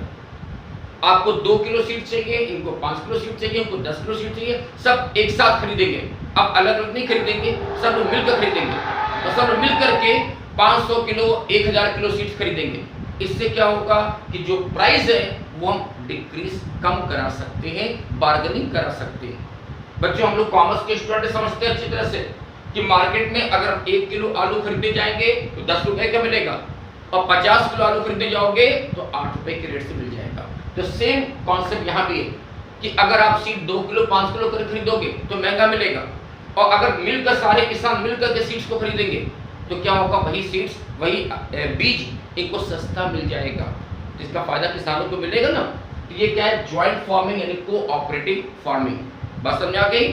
S1: आपको 2 किलो सीड चाहिए, इनको 5 किलो सीड चाहिए, इनको 10 किलो सीड चाहिए, सब एक साथ खरीदेंगे। अब अलग अलग नहीं खरीदेंगे, सब लोग मिलकर खरीदेंगे और सब लोग मिलकर के 500 किलो 1000 किलो सीड्स खरीदेंगे। इससे क्या होगा कि जो प्राइस है वो हम डिक्रीज कम करा सकते हैं, बार्गेनिंग करा सकते हैं। बच्चों हम लोग कॉमर्स के स्टूडेंट समझते हैं अच्छी तरह से कि मार्केट में अगर 1 किलो आलू खरीदे जाएंगे तो 10 रुपए का मिलेगा और 50 किलो आलू खरीदे जाओगे तो 8 रुपए के रेट से मिल जाएगा। तो सेम कॉन्सेप्ट यहाँ भी है कि अगर आप सीड 2 किलो 5 किलो कर खरीदोगे तो महंगा मिलेगा, और अगर मिलकर सारे किसान मिलकर के सीड्स को खरीदेंगे तो क्या होगा, वही सीड्स वही बीज इनको सस्ता मिल जाएगा, जिसका फायदा किसानों को मिलेगा ना। तो ये क्या है, ज्वाइंट फार्मिंग यानी कोऑपरेटिव फार्मिंग। बात समझ आ गई?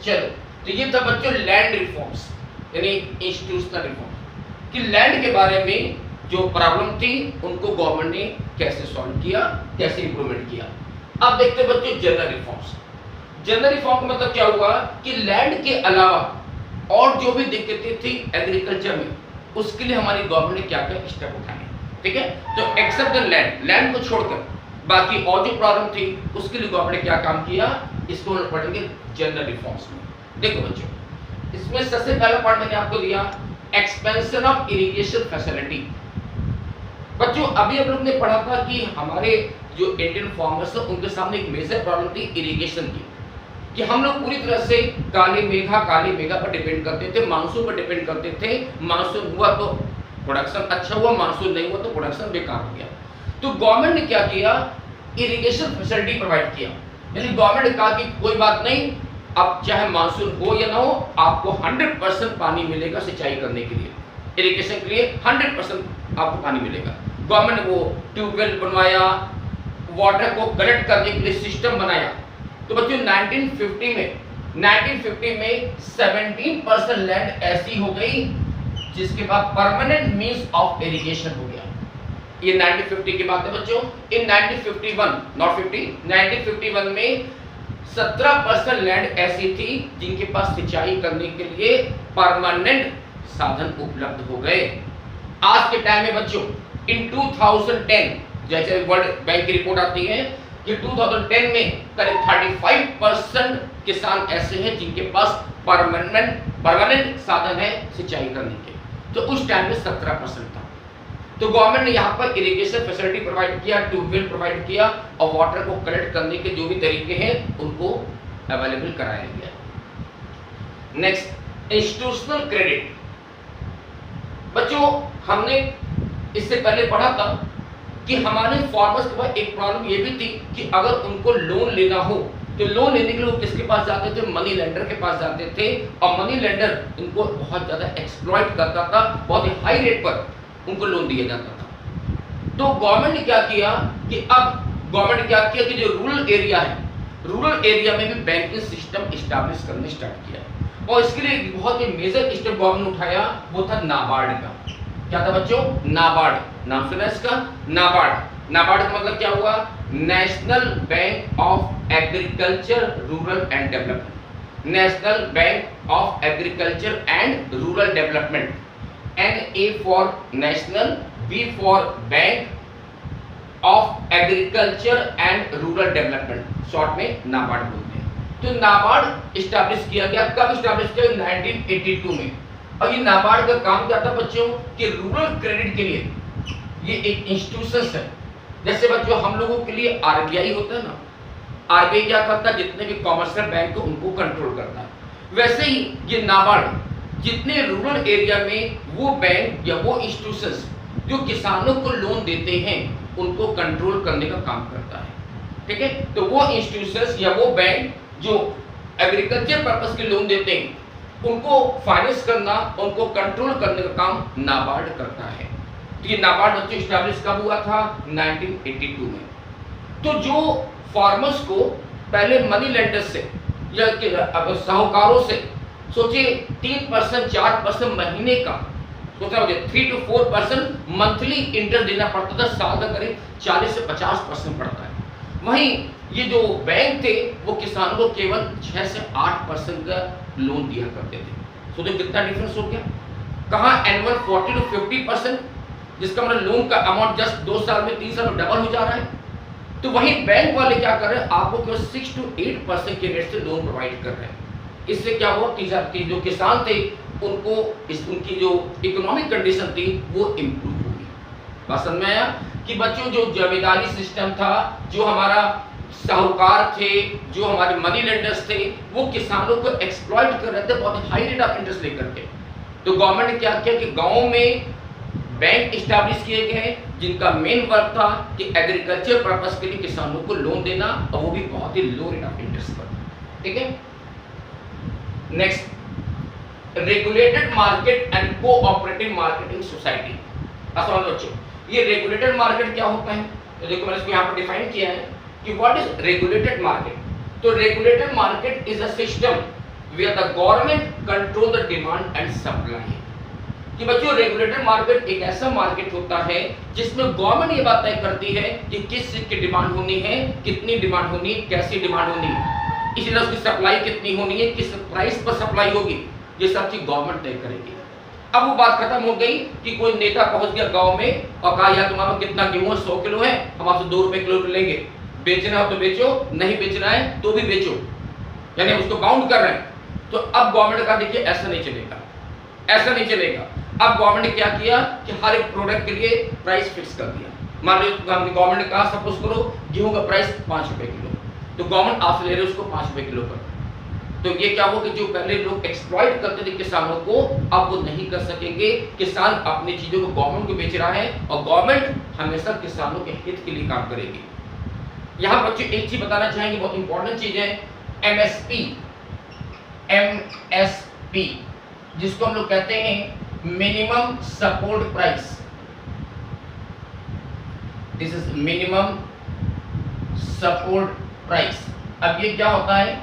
S1: चलो, तो ये था बच्चों लैंड रिफॉर्म्स यानी इंस्टीट्यूशनल रिफॉर्म कि लैंड के बारे में जो प्रॉब्लम थी उनको गवर्नमेंट ने कैसे सॉल्व किया, कैसे इंप्रूवमेंट किया। अब देखते हैं बच्चों जनरल रिफॉर्म्स। जनरल रिफॉर्म का मतलब क्या हुआ कि लैंड के अलावा और जो भी दिक्कतें थी एग्रीकल्चर में, उसके लिए हमारी गवर्नमेंट ने क्या क्या स्टेप उठाए, ठीक है। तो एक्सेप्ट द लैंड, लैंड को छोड़कर बाकी और जो प्रॉब्लम थी उसके लिए गवर्नमेंट ने क्या काम किया, इसको हम पढ़ेंगे जनरल रिफॉर्म्स में। देखो बच्चों, इसमें सबसे पहला पॉइंट मैंने आपको दिया एक्सपेंशन ऑफ इरिगेशन फैसिलिटी। बच्चों अभी हम लोग ने पढ़ा था कि हमारे जो इंडियन फार्मर्स हैं उनके सामने एक मेजर प्रॉब्लम थी इरिगेशन की, कि हम लोग पूरी तरह से काली मेघा पर डिपेंड करते थे, मानसून पर डिपेंड करते थे। मानसून हुआ तो प्रोडक्शन अच्छा हुआ, मानसून नहीं हुआ तो प्रोडक्शन बेकार हो गया। तो गवर्नमेंट ने क्या किया, इरिगेशन फैसिलिटी प्रोवाइड किया। यानी गवर्नमेंट ने कहा कि कोई बात नहीं, अब चाहे मानसून हो या ना हो, आपको 100% पानी मिलेगा सिंचाई करने के लिए, इरिगेशन के लिए 100% आपको पानी मिलेगा। गवर्नमेंट ने वो ट्यूबवेल बनवाया, वाटर को कलेक्ट करने के लिए सिस्टम बनाया। तो बच्चों 1950 में 17% लैंड ऐसी हो गई जिसके बाद परमानेंट मींस ऑफ इरिगेशन हो गया। ये 1950 की बात है बच्चों। इन 1951 में 17% लैंड ऐसी थी जिनके पास सिंचाई करने के लिए परमानेंट साधन उपलब्ध हो गए। आज के टाइम में बच्चों इन 2010 जैसे वर्ल्ड बैंक की रिपोर्ट आती है कि 2010 में करीब 35% किसान ऐसे हैं जिनके पास परमानेंट साधन है सिंचाई करने के। तो उस टाइम में 17% था। तो गवर्नमेंट ने यहाँ पर इरिगेशन फैसिलिटी प्रोवाइड किया, ट्यूबवेल प्रोवाइड किया और वाटर को कलेक्ट करने के जो भी तरीके हैं उनको अवेलेबल कराया गया। Next institutional credit. बच्चों हमने इससे पहले पढ़ा था कि हमारे फार्मर्स के पास एक प्रॉब्लम ये भी थी कि अगर उनको लोन लेना हो तो लोन लेने के लिए वो किसके पास जाते थे, मनी लेंडर के पास जाते थे, और मनी लेंडर उनको बहुत ज्यादा एक्सप्लॉइट करता था, बहुत ही हाई रेट पर उनको लोन दिया जाता था। तो गवर्नमेंट ने क्या किया कि कि जो रूरल एरिया है, रूरल एरिया में भी बैंकिंग सिस्टम इस्टेब्लिश करने स्टार्ट किया। और इसके लिए बहुत ही मेजर स्टेप गवर्नमेंट उठाया, वो था नाबार्ड का। क्या था बच्चों, नाबार्ड। नाम सुना इसका, नाबार्ड। नाबार्ड का मतलब क्या हुआ, national bank of agriculture rural and development. National bank of agriculture and rural development, NA for national, B for bank of agriculture and rural development, short में नाबार्ड बोलते हैं। तो नाबार्ड स्टैब्लिश किया गया, कब स्टैब्लिश किया? 1982 में। और ये नाबार्ड का काम क्या था बच्चों कि रूरल क्रेडिट के लिए ये एक इंस्टीट्यूशन है। जैसे बच्चों हम लोगों के लिए आरबीआई होता है ना, आरबीआई क्या करता है? जितने भी कॉमर्शियल बैंक है उनको कंट्रोल करता है। वैसे ही ये नाबार्ड जितने रूरल एरिया में वो बैंक या वो इंस्टीट्यूशंस जो किसानों को लोन देते हैं उनको कंट्रोल करने का काम करता है, ठीक है। तो वो इंस्टीट्यूशंस या वो बैंक जो एग्रीकल्चर पर्पस के लोन देते हैं उनको फाइनेंस करना, उनको कंट्रोल करने का काम नाबार्ड करता है। तो ये नाबार्ड बच्चों स्टैब्लिश कब हुआ था? 1982 में। तो जो फार्मर्स को पहले मनी लेंडर्स से या साहूकारों से सोचिए 3% 4% महीने का, सोचना मुझे 3 to 4% मंथली इंटरेस्ट देना पड़ता था, साल का करीब 40 से 50% पड़ता है। वहीं ये जो बैंक थे वो किसानों को केवल 6 से 8% का लोन दिया करते थे। सोचो कितना डिफरेंस हो गया। कहाँ एनुअल 40 to 50%, जिसका मतलब लोन का अमाउंट जस्ट 2 साल में 3 साल में डबल हो जा रहा है। तो वहीं बैंक वाले क्या कर रहे हैं? आपको केवल 6 to 8% के रेट से लोन प्रोवाइड कर रहे हैं। इससे क्या हुआ कि जो किसान थे उनको उनकी जो इकोनॉमिक कंडीशन थी वो इम्प्रूव होगी। बात समझ में आया कि बच्चों जो जमींदारी सिस्टम था, जो हमारा साहूकार थे, जो हमारे मनी लेंडर्स थे, वो किसानों को एक्सप्लॉइट कर रहे थे बहुत हाई रेट ऑफ इंटरेस्ट लेकर के। तो गवर्नमेंट ने क्या किया कि गाँव में बैंक इस्टेब्लिश किए गए हैं जिनका मेन वर्क था कि एग्रीकल्चर पर्पस के लिए किसानों को लोन देना, और वो भी बहुत ही लो रेट ऑफ इंटरेस्ट पर, ठीक है। Next, regulated market and cooperative marketing society. बच्चों ये रेगुलेटेड मार्केट क्या होता है? तो देखो मैंने इसको यहाँ पर डिफाइन किया है कि व्हाट इज रेगुलेटेड मार्केट। तो regulated market is a system where the government control the demand and supply. कि बच्चों रेगुलेटेड मार्केट एक ऐसा मार्केट होता है जिसमें गवर्नमेंट ये बात तय करती है कि किस चीज की डिमांड होनी है, कितनी डिमांड होनी है, कैसी डिमांड होनी है, इसी तरह उसकी सप्लाई कितनी होनी है, किस प्राइस पर सप्लाई होगी, ये सब चीज गवर्नमेंट तय करेगी। अब वो बात खत्म हो गई कि कोई नेता पहुंच गया गांव में और कहा यार तुम्हारा कितना गेहूं 100 किलो है, हम आपसे 2 रुपए किलो लेंगे, बेचना हो तो बेचो, नहीं बेचना है तो भी बेचो, यानी उसको बाउंड कर रहे हैं। तो अब गवर्नमेंट का देखिए ऐसा नहीं चलेगा, ऐसा नहीं चलेगा। अब गवर्नमेंट ने क्या किया कि हर एक प्रोडक्ट के लिए प्राइस फिक्स कर दिया। मान लो गवर्नमेंट ने कहा सपोज करो गेहूं का प्राइस 5 रुपए किलो, तो गवर्नमेंट आपसे ले रहे उसको 5 रुपए किलो पर। तो ये क्या हो कि जो पहले लोग एक्सप्लॉइट करते थे किसानों को, अब वो नहीं कर सकेंगे। किसान अपनी चीजों को गवर्नमेंट को बेच रहा है और गवर्नमेंट हमेशा किसानों के हित के लिए काम करेगी। यहाँ बच्चों एक चीज बताना चाहेंगे, बहुत इंपॉर्टेंट चीज है, एमएसपी। एमएसपी जिसको हम लोग कहते हैं minimum support price. This is minimum support price. अब ये क्या होता है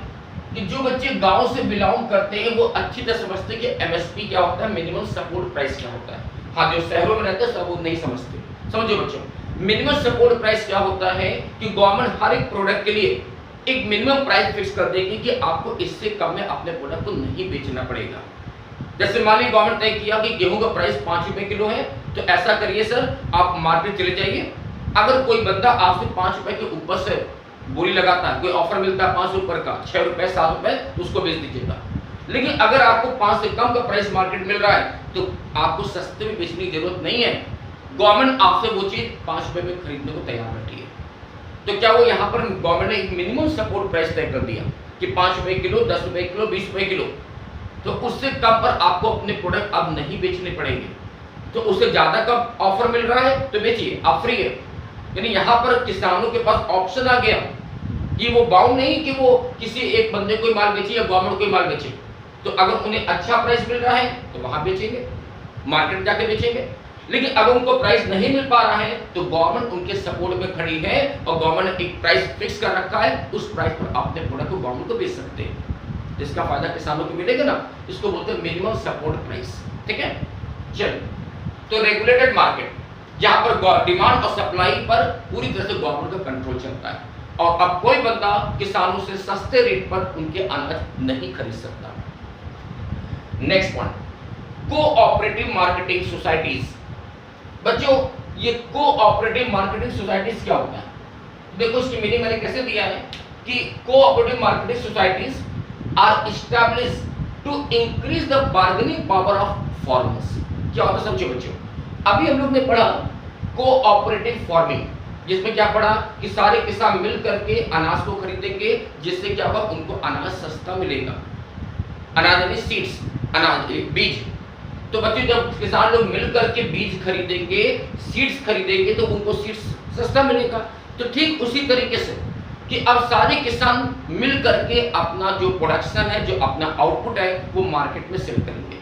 S1: कि जो बच्चे गांव से बिलोंग करते हैं वो अच्छी तरह समझते हैं कि एमएसपी क्या होता है, मिनिमम सपोर्ट प्राइस क्या होता है। हाँ, जो शहरों में रहते हैं सब वो नहीं समझते। समझो बच्चों, मिनिमम सपोर्ट प्राइस क्या होता है कि गवर्नमेंट हर एक प्रोडक्ट के लिए एक मिनिमम प्राइस फिक्स कर देगी कि आपको इससे कम में अपने प्रोडक्ट को नहीं बेचना पड़ेगा। जैसे मान लीजिए गवर्नमेंट तय किया कि गेहूं का प्राइस 5 रुपए किलो है, तो ऐसा करिए सर, आप मार्केट चले जाइए, अगर कोई बंदा आपसे 5 रुपए के ऊपर से बोली लगाता है, कोई ऑफर मिलता है 5 रुपए का, 6 रुपए 7 रुपए, तो उसको बेच दीजिएगा। लेकिन अगर आपको 5 से कम का प्राइस मार्केट मिल रहा है तो आपको सस्ते में बेचने की जरूरत नहीं है, गवर्नमेंट आपसे वो चीज 5 रुपए में खरीदने को तैयार बैठी है। तो क्या वो यहाँ पर गवर्नमेंट ने एक मिनिमम सपोर्ट प्राइस तय कर दिया कि 5 रुपए किलो, 10 रुपए किलो, 20 रुपए किलो, तो उससे कम पर आपको अपने प्रोडक्ट अब नहीं बेचने पड़ेंगे। तो उससे ज्यादा का ऑफर मिल रहा है तो बेचिए, आप फ्री है। यानी यहाँ पर किसानों के पास ऑप्शन आ गया कि वो बाउंड नहीं कि वो किसी एक बंदे को माल बेचे या गवर्नमेंट को माल बेचे। तो अगर उन्हें अच्छा प्राइस मिल रहा है तो वहां बेचेंगे, मार्केट जाके बेचेंगे। लेकिन अगर उनको प्राइस नहीं मिल पा रहा है तो गवर्नमेंट उनके सपोर्ट में खड़ी है और गवर्नमेंट ने एक प्राइस फिक्स कर रखा है, उस प्राइस पर अपने प्रोडक्ट को गवर्नमेंट को बेच सकते हैं, जिसका फायदा किसानों को मिलेगा ना। इसको बोलते हैं मिनिमम सपोर्ट प्राइस, ठीक है। चलिए, तो रेगुलेटेड मार्केट, यहाँ पर डिमांड और सप्लाई पर पूरी तरह से गवर्नमेंट का कंट्रोल चलता है। और अब कोई बंदा किसानों से सस्ते रेट पर उनके अनाज नहीं खरीद सकता। Next point, cooperative marketing societies. बच्चों ये कोऑपरेटिव मार्केटिंग सोसाइटीज क्या होता है? देखो इसकी मीनिंग मैंने कैसे दिया है कि cooperative marketing societies are established to increase the bargaining power of farmers. क्या होता है समझो बच्चों, अभी हम लोग ने पढ़ा कोऑपरेटिव फार्मिंग, जिसमें क्या पढ़ा कि सारे किसान मिल करके अनाज को खरीदेंगे, जिससे क्या होगा उनको अनाज सस्ता मिलेगा। अनाज यानी सीड्स, अनाज बीज। तो बच्चों जब किसान लोग मिल करके बीज खरीदेंगे, सीड्स खरीदेंगे, तो उनको सीड्स सस्ता मिलेगा। तो ठीक उसी तरीके से कि अब सारे किसान मिल करके अपना जो प्रोडक्शन है, जो अपना आउटपुट है, वो मार्केट में सेल करेंगे।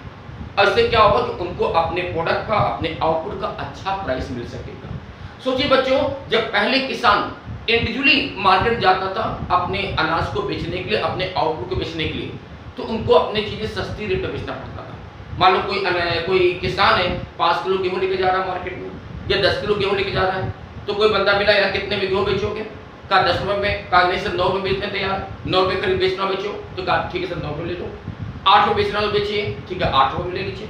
S1: इससे क्या होगा कि उनको अपने प्रोडक्ट का, अपने आउटपुट का अच्छा प्राइस मिल सकेगा। सोचिए बच्चों, जब पहले किसान इंडिविजुअली मार्केट जाता था अपने अनाज को बेचने के लिए, अपने आउटपुट को बेचने के लिए, तो उनको अपनी चीजें सस्ती रेट में बेचना पड़ता था। मान लो कोई किसान है 5 किलो गेहूं लेके जा रहा है मार्केट में, या 10 किलो गेहूं लेके जा रहा है, तो कोई बंदा मिला यार कितने में गेहूं बेचोगे? कहा 10 रुपए में, कहा नहीं सर 9 रुपए बेचने तैयार, 9 रुपए करीब बेचना बेचो। तो कहा ठीक है सर 9 रुपए ले लो। 8 रुपए बेचना तो बेचिए, ठीक है 8 रुपए ले लीजिए।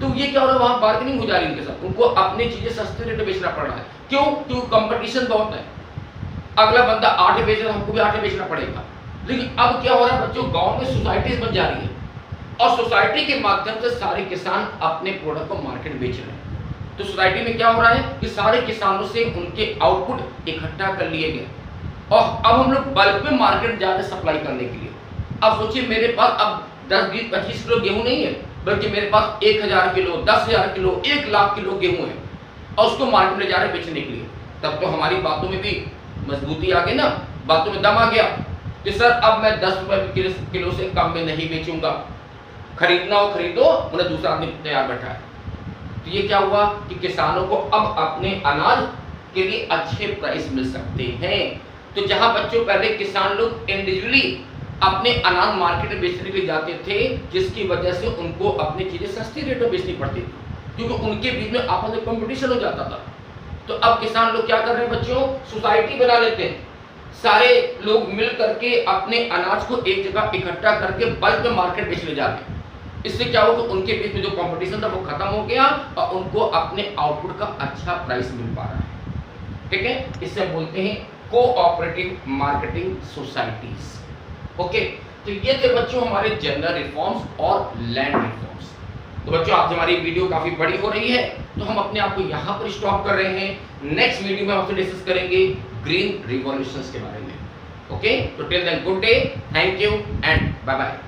S1: तो ये क्या हो रहा है, वहां बार्गेनिंग हो जा रही है उनके साथ, उनको अपनी चीजें सस्ते रेट में बेचना पड़ रहा है। क्यों? क्योंकि कंपटीशन बहुत है। अगला बंदा 8 बेच रहा है, हमको भी 8 बेचना पड़ेगा। लेकिन अब क्या हो रहा है बच्चों, गांव में सोसाइटीज बन जा रही है, और सोसाइटी के माध्यम से सारे किसान अपने प्रोडक्ट को मार्केट बेच रहे हैं। तो सोसाइटी में क्या हो रहा है कि सारे किसानों से उनके आउटपुट इकट्ठा कर लिए गए, और अब हम लोग बल्क में मार्केट जाते सप्लाई करने के लिए। अब सोचिए मेरे पास अब 10, 20, 25 किलो गेहूं नहीं है, बल्कि मेरे पास 1000 किलो, 10,000 किलो, 1 लाख किलो गेहूं है, और उसको मार्केट में जा रहे बेचने के लिए। तब तो हमारी बातों में भी मजबूती आ गई ना, बातों में दम आ गया कि सर अब मैं 10 रुपए किलो से कम में नहीं बेचूंगा, खरीदना हो खरीदो, मतलब दूसरा आदमी तैयार बैठा है। तो ये क्या हुआ कि किसानों को अब अपने अनाज के लिए अच्छे प्राइस मिल सकते हैं। तो जहां बच्चों पहले किसान लोग इंडिविजुअली अपने अनाज मार्केट में बेचने के लिए जाते थे, जिसकी वजह से उनको अपनी चीजें सस्ती रेट में बेचनी पड़ती थी, क्योंकि उनके बीच में आपस में कंपटीशन हो जाता था। तो अब किसान लोग क्या कर रहे हैं बच्चों, सोसाइटी बना लेते हैं, सारे लोग मिल करके अपने अनाज को एक जगह इकट्ठा करके बल्क में मार्केट बेचने जाते हैं। इससे क्या हो कि उनके बीच में जो कंपटीशन था वो खत्म हो गया, और उनको अपने आउटपुट का अच्छा प्राइस मिल पा रहा है। ठीक है, इसे बोलते हैं कोऑपरेटिव मार्केटिंग सोसाइटीज। ओके, तो ये थे बच्चों हमारे जनरल रिफॉर्म्स और लैंड रिफॉर्म्स। तो बच्चों आज हमारी वीडियो काफी बड़ी हो रही है, तो हम अपने आप को यहाँ पर स्टॉप कर रहे हैं। नेक्स्ट वीडियो में आपसे डिस्कस करेंगे ग्रीन रिवॉल्यूशंस के बारे में। ओके, तो till then good day, thank you and bye bye.